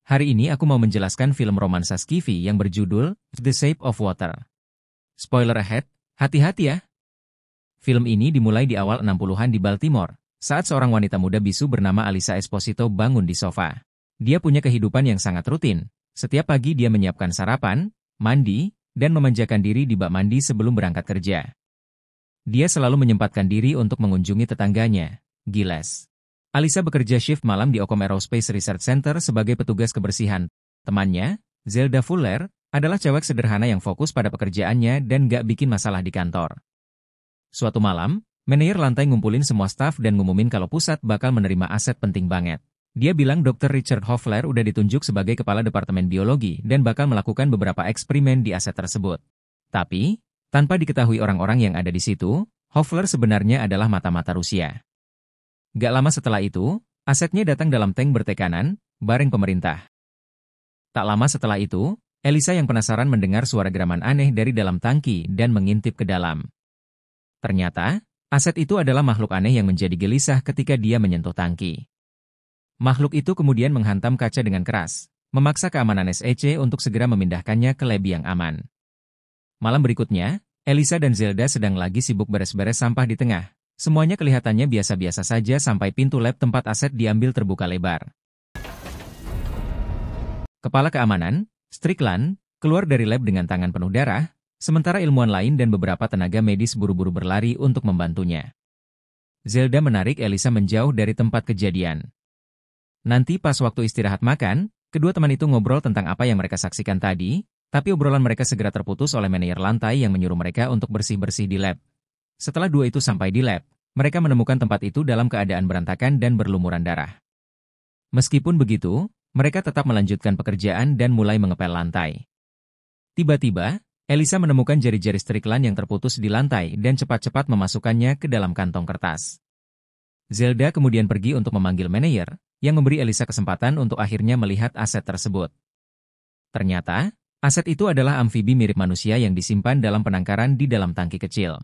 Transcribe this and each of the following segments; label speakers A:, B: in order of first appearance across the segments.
A: Hari ini aku mau menjelaskan film romansa Skiffy yang berjudul The Shape of Water. Spoiler ahead, hati-hati ya. Film ini dimulai di awal 60-an di Baltimore, saat seorang wanita muda bisu bernama Alisa Esposito bangun di sofa. Dia punya kehidupan yang sangat rutin. Setiap pagi dia menyiapkan sarapan, mandi, dan memanjakan diri di bak mandi sebelum berangkat kerja. Dia selalu menyempatkan diri untuk mengunjungi tetangganya, Giles. Alisa bekerja shift malam di Ocom Aerospace Research Center sebagai petugas kebersihan. Temannya, Zelda Fuller, adalah cewek sederhana yang fokus pada pekerjaannya dan gak bikin masalah di kantor. Suatu malam, manajer lantai ngumpulin semua staf dan ngumumin kalau pusat bakal menerima aset penting banget. Dia bilang Dr. Richard Hoffler udah ditunjuk sebagai kepala departemen biologi dan bakal melakukan beberapa eksperimen di aset tersebut. Tapi, tanpa diketahui orang-orang yang ada di situ, Hoffler sebenarnya adalah mata-mata Rusia. Gak lama setelah itu, asetnya datang dalam tank bertekanan, bareng pemerintah. Tak lama setelah itu, Elisa yang penasaran mendengar suara geraman aneh dari dalam tangki dan mengintip ke dalam. Ternyata, aset itu adalah makhluk aneh yang menjadi gelisah ketika dia menyentuh tangki. Makhluk itu kemudian menghantam kaca dengan keras, memaksa keamanan SEC untuk segera memindahkannya ke lab yang aman. Malam berikutnya, Elisa dan Zelda sedang lagi sibuk beres-beres sampah di tengah. Semuanya kelihatannya biasa-biasa saja sampai pintu lab tempat aset diambil terbuka lebar. Kepala keamanan, Strickland, keluar dari lab dengan tangan penuh darah, sementara ilmuwan lain dan beberapa tenaga medis buru-buru berlari untuk membantunya. Zelda menarik Elisa menjauh dari tempat kejadian. Nanti pas waktu istirahat makan, kedua teman itu ngobrol tentang apa yang mereka saksikan tadi, tapi obrolan mereka segera terputus oleh manajer lantai yang menyuruh mereka untuk bersih-bersih di lab. Setelah dua itu sampai di lab, mereka menemukan tempat itu dalam keadaan berantakan dan berlumuran darah. Meskipun begitu, mereka tetap melanjutkan pekerjaan dan mulai mengepel lantai. Tiba-tiba, Elisa menemukan jari-jari Strickland yang terputus di lantai dan cepat-cepat memasukkannya ke dalam kantong kertas. Zelda kemudian pergi untuk memanggil manajer, yang memberi Elisa kesempatan untuk akhirnya melihat aset tersebut. Ternyata, aset itu adalah amfibi mirip manusia yang disimpan dalam penangkaran di dalam tangki kecil.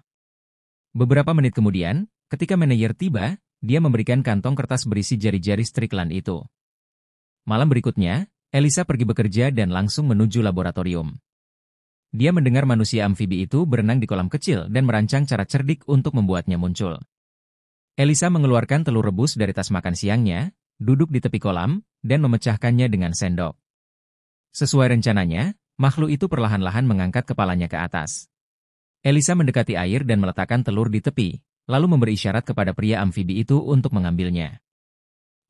A: Beberapa menit kemudian, ketika manajer tiba, dia memberikan kantong kertas berisi jari-jari Strickland itu. Malam berikutnya, Elisa pergi bekerja dan langsung menuju laboratorium. Dia mendengar manusia amfibi itu berenang di kolam kecil dan merancang cara cerdik untuk membuatnya muncul. Elisa mengeluarkan telur rebus dari tas makan siangnya, duduk di tepi kolam, dan memecahkannya dengan sendok. Sesuai rencananya, makhluk itu perlahan-lahan mengangkat kepalanya ke atas. Elisa mendekati air dan meletakkan telur di tepi, lalu memberi isyarat kepada pria amfibi itu untuk mengambilnya.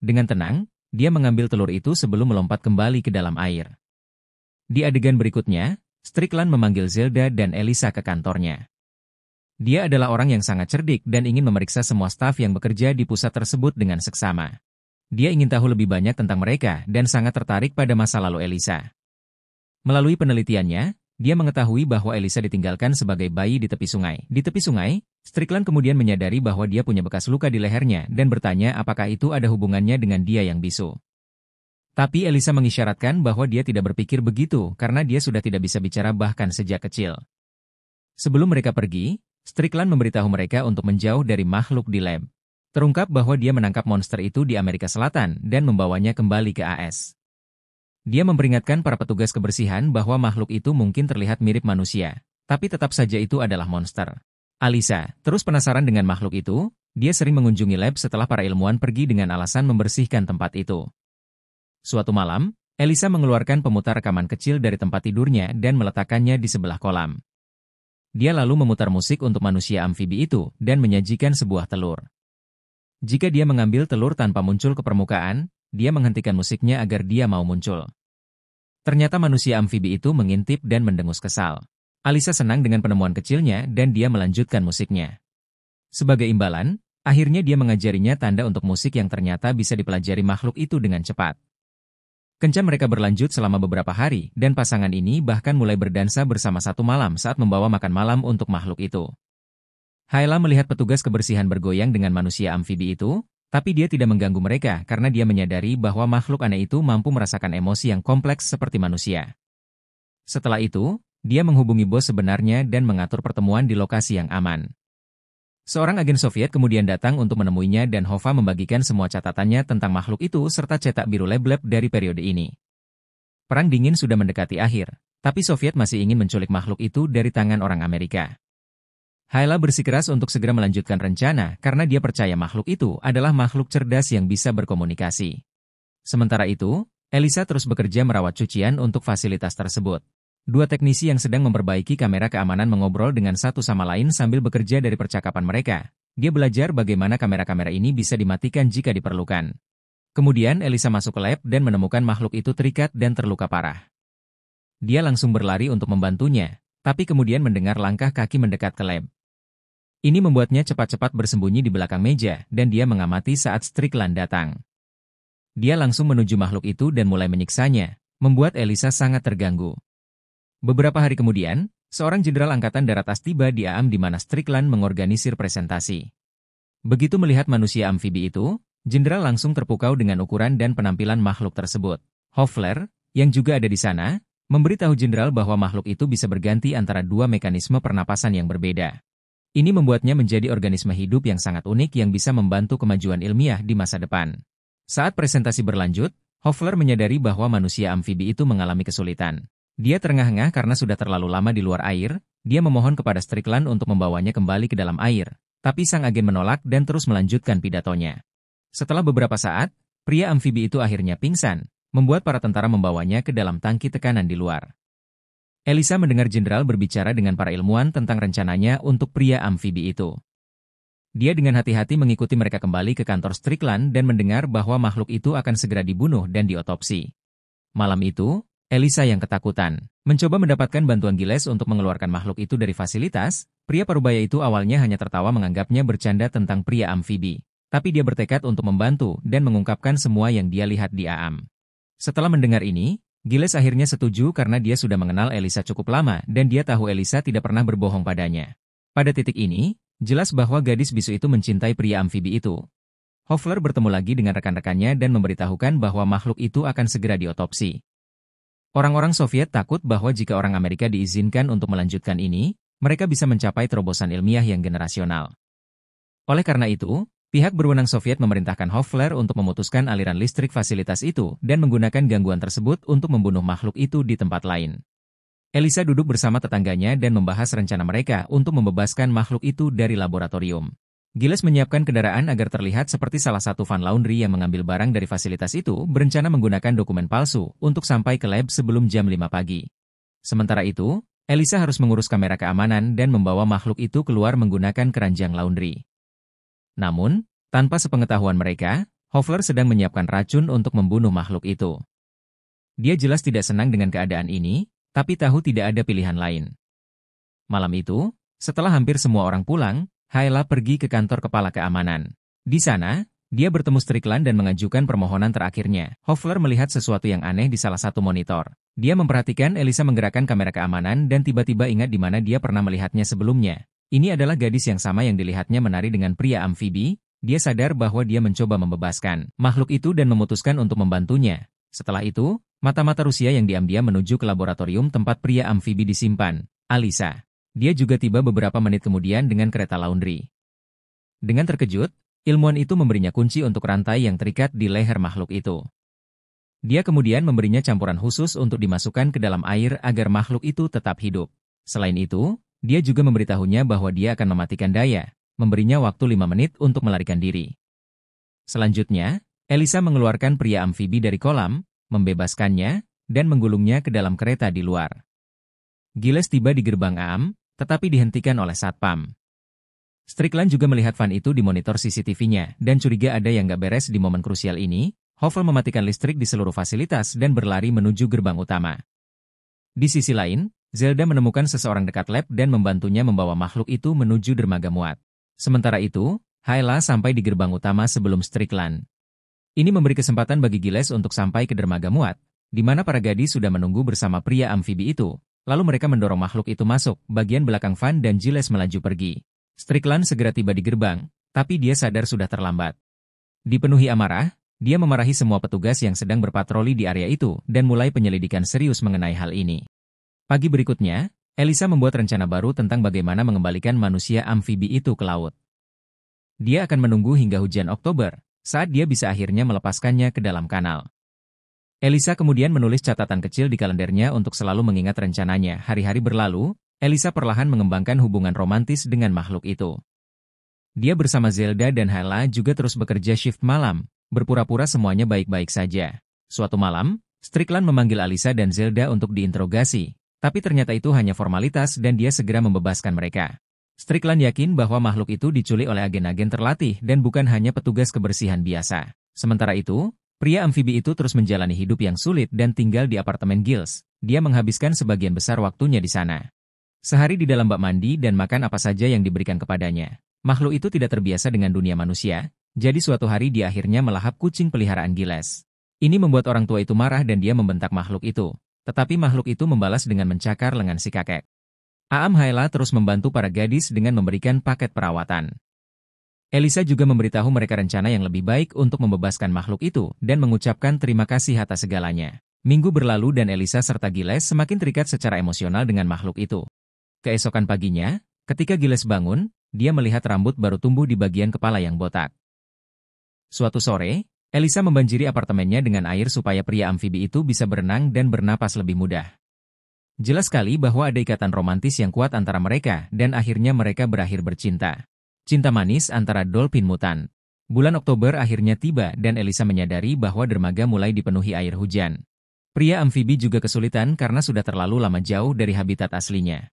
A: Dengan tenang, dia mengambil telur itu sebelum melompat kembali ke dalam air. Di adegan berikutnya, Strickland memanggil Zelda dan Elisa ke kantornya. Dia adalah orang yang sangat cerdik dan ingin memeriksa semua staf yang bekerja di pusat tersebut dengan seksama. Dia ingin tahu lebih banyak tentang mereka dan sangat tertarik pada masa lalu Elisa. Melalui penelitiannya, dia mengetahui bahwa Elisa ditinggalkan sebagai bayi di tepi sungai. Di tepi sungai, Strickland kemudian menyadari bahwa dia punya bekas luka di lehernya dan bertanya apakah itu ada hubungannya dengan dia yang bisu. Tapi Elisa mengisyaratkan bahwa dia tidak berpikir begitu karena dia sudah tidak bisa bicara bahkan sejak kecil. Sebelum mereka pergi, Strickland memberitahu mereka untuk menjauh dari makhluk di lab. Terungkap bahwa dia menangkap monster itu di Amerika Selatan dan membawanya kembali ke AS. Dia memperingatkan para petugas kebersihan bahwa makhluk itu mungkin terlihat mirip manusia, tapi tetap saja itu adalah monster. Alisa, terus penasaran dengan makhluk itu, dia sering mengunjungi lab setelah para ilmuwan pergi dengan alasan membersihkan tempat itu. Suatu malam, Elisa mengeluarkan pemutar rekaman kecil dari tempat tidurnya dan meletakkannya di sebelah kolam. Dia lalu memutar musik untuk manusia amfibi itu dan menyajikan sebuah telur. Jika dia mengambil telur tanpa muncul ke permukaan, dia menghentikan musiknya agar dia mau muncul. Ternyata manusia amfibi itu mengintip dan mendengus kesal. Alisa senang dengan penemuan kecilnya dan dia melanjutkan musiknya. Sebagai imbalan, akhirnya dia mengajarinya tanda untuk musik yang ternyata bisa dipelajari makhluk itu dengan cepat. Kencan mereka berlanjut selama beberapa hari dan pasangan ini bahkan mulai berdansa bersama satu malam saat membawa makan malam untuk makhluk itu. Hayla melihat petugas kebersihan bergoyang dengan manusia amfibi itu, tapi dia tidak mengganggu mereka karena dia menyadari bahwa makhluk aneh itu mampu merasakan emosi yang kompleks seperti manusia. Setelah itu, dia menghubungi bos sebenarnya dan mengatur pertemuan di lokasi yang aman. Seorang agen Soviet kemudian datang untuk menemuinya dan Hova membagikan semua catatannya tentang makhluk itu serta cetak biru lab-lab dari periode ini. Perang Dingin sudah mendekati akhir, tapi Soviet masih ingin menculik makhluk itu dari tangan orang Amerika. Hayla bersikeras untuk segera melanjutkan rencana karena dia percaya makhluk itu adalah makhluk cerdas yang bisa berkomunikasi. Sementara itu, Elisa terus bekerja merawat cucian untuk fasilitas tersebut. Dua teknisi yang sedang memperbaiki kamera keamanan mengobrol dengan satu sama lain sambil bekerja dari percakapan mereka. Dia belajar bagaimana kamera-kamera ini bisa dimatikan jika diperlukan. Kemudian Elisa masuk ke lab dan menemukan makhluk itu terikat dan terluka parah. Dia langsung berlari untuk membantunya, tapi kemudian mendengar langkah kaki mendekat ke lab. Ini membuatnya cepat-cepat bersembunyi di belakang meja dan dia mengamati saat Strickland datang. Dia langsung menuju makhluk itu dan mulai menyiksanya, membuat Elisa sangat terganggu. Beberapa hari kemudian, seorang jenderal angkatan darat as tiba di Aam di mana Strickland mengorganisir presentasi. Begitu melihat manusia amfibi itu, jenderal langsung terpukau dengan ukuran dan penampilan makhluk tersebut. Hoffler, yang juga ada di sana, memberitahu jenderal bahwa makhluk itu bisa berganti antara dua mekanisme pernapasan yang berbeda. Ini membuatnya menjadi organisme hidup yang sangat unik yang bisa membantu kemajuan ilmiah di masa depan. Saat presentasi berlanjut, Hoffler menyadari bahwa manusia amfibi itu mengalami kesulitan. Dia terengah-engah karena sudah terlalu lama di luar air. Dia memohon kepada Strickland untuk membawanya kembali ke dalam air, tapi sang agen menolak dan terus melanjutkan pidatonya. Setelah beberapa saat, pria amfibi itu akhirnya pingsan, membuat para tentara membawanya ke dalam tangki tekanan di luar. Elisa mendengar jenderal berbicara dengan para ilmuwan tentang rencananya untuk pria amfibi itu. Dia dengan hati-hati mengikuti mereka kembali ke kantor Strickland dan mendengar bahwa makhluk itu akan segera dibunuh dan diotopsi. Malam itu, Elisa yang ketakutan, mencoba mendapatkan bantuan Giles untuk mengeluarkan makhluk itu dari fasilitas. Pria parubaya itu awalnya hanya tertawa menganggapnya bercanda tentang pria amfibi. Tapi dia bertekad untuk membantu dan mengungkapkan semua yang dia lihat di Aam. Setelah mendengar ini, Giles akhirnya setuju karena dia sudah mengenal Elisa cukup lama dan dia tahu Elisa tidak pernah berbohong padanya. Pada titik ini, jelas bahwa gadis bisu itu mencintai pria amfibi itu. Hoffler bertemu lagi dengan rekan-rekannya dan memberitahukan bahwa makhluk itu akan segera diotopsi. Orang-orang Soviet takut bahwa jika orang Amerika diizinkan untuk melanjutkan ini, mereka bisa mencapai terobosan ilmiah yang generasional. Oleh karena itu, pihak berwenang Soviet memerintahkan Hoffler untuk memutuskan aliran listrik fasilitas itu dan menggunakan gangguan tersebut untuk membunuh makhluk itu di tempat lain. Elisa duduk bersama tetangganya dan membahas rencana mereka untuk membebaskan makhluk itu dari laboratorium. Giles menyiapkan kendaraan agar terlihat seperti salah satu van laundry yang mengambil barang dari fasilitas itu berencana menggunakan dokumen palsu untuk sampai ke lab sebelum jam 5 pagi. Sementara itu, Elisa harus mengurus kamera keamanan dan membawa makhluk itu keluar menggunakan keranjang laundry. Namun, tanpa sepengetahuan mereka, Hoffler sedang menyiapkan racun untuk membunuh makhluk itu. Dia jelas tidak senang dengan keadaan ini, tapi tahu tidak ada pilihan lain. Malam itu, setelah hampir semua orang pulang, Hayla pergi ke kantor kepala keamanan. Di sana, dia bertemu Strickland dan mengajukan permohonan terakhirnya. Hoffler melihat sesuatu yang aneh di salah satu monitor. Dia memperhatikan Elisa menggerakkan kamera keamanan dan tiba-tiba ingat di mana dia pernah melihatnya sebelumnya. Ini adalah gadis yang sama yang dilihatnya menari dengan pria amfibi. Dia sadar bahwa dia mencoba membebaskan makhluk itu dan memutuskan untuk membantunya. Setelah itu, mata-mata Rusia yang diam-diam menuju ke laboratorium tempat pria amfibi disimpan, Alisa. Dia juga tiba beberapa menit kemudian dengan kereta laundry. Dengan terkejut, ilmuwan itu memberinya kunci untuk rantai yang terikat di leher makhluk itu. Dia kemudian memberinya campuran khusus untuk dimasukkan ke dalam air agar makhluk itu tetap hidup. Selain itu, dia juga memberitahunya bahwa dia akan mematikan daya, memberinya waktu 5 menit untuk melarikan diri. Selanjutnya, Elisa mengeluarkan pria amfibi dari kolam, membebaskannya, dan menggulungnya ke dalam kereta di luar. Giles tiba di gerbang Aam, tetapi dihentikan oleh satpam. Strickland juga melihat van itu di monitor CCTV-nya, dan curiga ada yang gak beres di momen krusial ini. Hoffler mematikan listrik di seluruh fasilitas dan berlari menuju gerbang utama. Di sisi lain, Zelda menemukan seseorang dekat lab dan membantunya membawa makhluk itu menuju dermaga muat. Sementara itu, Hayla sampai di gerbang utama sebelum Strickland. Ini memberi kesempatan bagi Giles untuk sampai ke dermaga muat, di mana para gadis sudah menunggu bersama pria amfibi itu. Lalu mereka mendorong makhluk itu masuk bagian belakang van dan Giles melaju pergi. Strickland segera tiba di gerbang, tapi dia sadar sudah terlambat. Dipenuhi amarah, dia memarahi semua petugas yang sedang berpatroli di area itu dan mulai penyelidikan serius mengenai hal ini. Pagi berikutnya, Elisa membuat rencana baru tentang bagaimana mengembalikan manusia amfibi itu ke laut. Dia akan menunggu hingga hujan Oktober, saat dia bisa akhirnya melepaskannya ke dalam kanal. Elisa kemudian menulis catatan kecil di kalendernya untuk selalu mengingat rencananya. Hari-hari berlalu, Elisa perlahan mengembangkan hubungan romantis dengan makhluk itu. Dia bersama Zelda dan Hyla juga terus bekerja shift malam, berpura-pura semuanya baik-baik saja. Suatu malam, Strickland memanggil Alisa dan Zelda untuk diinterogasi, tapi ternyata itu hanya formalitas dan dia segera membebaskan mereka. Strickland yakin bahwa makhluk itu diculik oleh agen-agen terlatih dan bukan hanya petugas kebersihan biasa. Sementara itu, pria amfibi itu terus menjalani hidup yang sulit dan tinggal di apartemen Giles. Dia menghabiskan sebagian besar waktunya di sana. Sehari di dalam bak mandi dan makan apa saja yang diberikan kepadanya. Makhluk itu tidak terbiasa dengan dunia manusia, jadi suatu hari dia akhirnya melahap kucing peliharaan Giles. Ini membuat orang tua itu marah dan dia membentak makhluk itu. Tetapi makhluk itu membalas dengan mencakar lengan si kakek. Aam Hyla terus membantu para gadis dengan memberikan paket perawatan. Elisa juga memberitahu mereka rencana yang lebih baik untuk membebaskan makhluk itu dan mengucapkan terima kasih atas segalanya. Minggu berlalu dan Elisa serta Giles semakin terikat secara emosional dengan makhluk itu. Keesokan paginya, ketika Giles bangun, dia melihat rambut baru tumbuh di bagian kepala yang botak. Suatu sore, Elisa membanjiri apartemennya dengan air supaya pria amfibi itu bisa berenang dan bernapas lebih mudah. Jelas sekali bahwa ada ikatan romantis yang kuat antara mereka dan akhirnya mereka berakhir bercinta. Cinta manis antara dolphin mutan. Bulan Oktober akhirnya tiba dan Elisa menyadari bahwa dermaga mulai dipenuhi air hujan. Pria amfibi juga kesulitan karena sudah terlalu lama jauh dari habitat aslinya.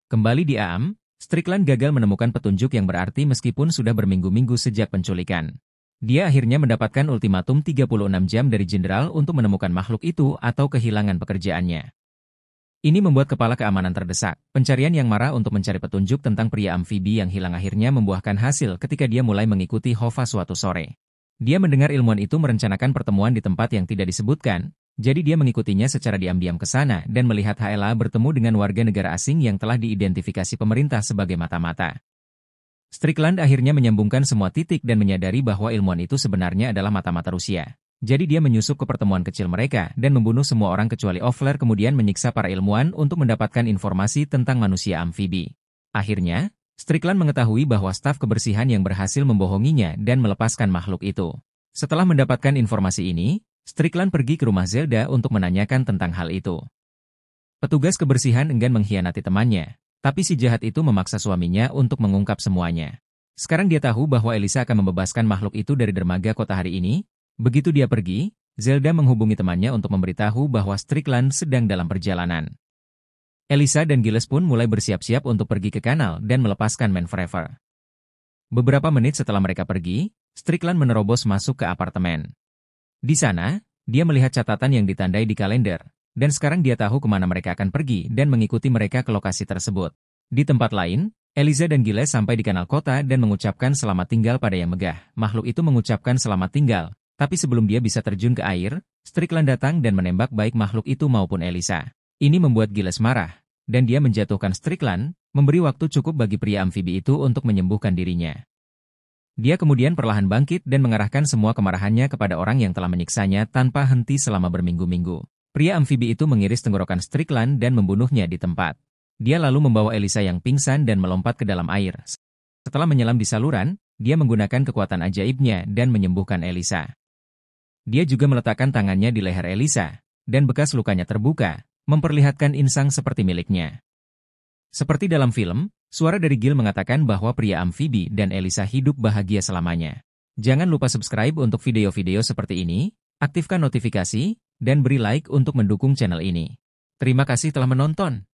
A: Kembali di Aam, Strickland gagal menemukan petunjuk yang berarti meskipun sudah berminggu-minggu sejak penculikan. Dia akhirnya mendapatkan ultimatum 36 jam dari jenderal untuk menemukan makhluk itu atau kehilangan pekerjaannya. Ini membuat kepala keamanan terdesak. Pencarian yang marah untuk mencari petunjuk tentang pria amfibi yang hilang akhirnya membuahkan hasil ketika dia mulai mengikuti Hova suatu sore. Dia mendengar ilmuwan itu merencanakan pertemuan di tempat yang tidak disebutkan, jadi dia mengikutinya secara diam-diam ke sana dan melihat Hyla bertemu dengan warga negara asing yang telah diidentifikasi pemerintah sebagai mata-mata. Strickland akhirnya menyambungkan semua titik dan menyadari bahwa ilmuwan itu sebenarnya adalah mata-mata Rusia. Jadi dia menyusup ke pertemuan kecil mereka dan membunuh semua orang kecuali Offler kemudian menyiksa para ilmuwan untuk mendapatkan informasi tentang manusia amfibi. Akhirnya, Strickland mengetahui bahwa staf kebersihan yang berhasil membohonginya dan melepaskan makhluk itu. Setelah mendapatkan informasi ini, Strickland pergi ke rumah Zelda untuk menanyakan tentang hal itu. Petugas kebersihan enggan mengkhianati temannya. Tapi si jahat itu memaksa suaminya untuk mengungkap semuanya. Sekarang dia tahu bahwa Elisa akan membebaskan makhluk itu dari dermaga kota hari ini. Begitu dia pergi, Zelda menghubungi temannya untuk memberitahu bahwa Strickland sedang dalam perjalanan. Elisa dan Giles pun mulai bersiap-siap untuk pergi ke kanal dan melepaskan Man Forever. Beberapa menit setelah mereka pergi, Strickland menerobos masuk ke apartemen. Di sana, dia melihat catatan yang ditandai di kalender. Dan sekarang dia tahu kemana mereka akan pergi dan mengikuti mereka ke lokasi tersebut. Di tempat lain, Eliza dan Giles sampai di kanal kota dan mengucapkan selamat tinggal pada yang megah. Makhluk itu mengucapkan selamat tinggal, tapi sebelum dia bisa terjun ke air, Strickland datang dan menembak baik makhluk itu maupun Elisa. Ini membuat Giles marah, dan dia menjatuhkan Strickland, memberi waktu cukup bagi pria amfibi itu untuk menyembuhkan dirinya. Dia kemudian perlahan bangkit dan mengarahkan semua kemarahannya kepada orang yang telah menyiksanya tanpa henti selama berminggu-minggu. Pria amfibi itu mengiris tenggorokan Strickland dan membunuhnya di tempat. Dia lalu membawa Elisa yang pingsan dan melompat ke dalam air. Setelah menyelam di saluran, dia menggunakan kekuatan ajaibnya dan menyembuhkan Elisa. Dia juga meletakkan tangannya di leher Elisa, dan bekas lukanya terbuka, memperlihatkan insang seperti miliknya. Seperti dalam film, suara dari Gil mengatakan bahwa pria amfibi dan Elisa hidup bahagia selamanya. Jangan lupa subscribe untuk video-video seperti ini, aktifkan notifikasi, dan beri like untuk mendukung channel ini. Terima kasih telah menonton.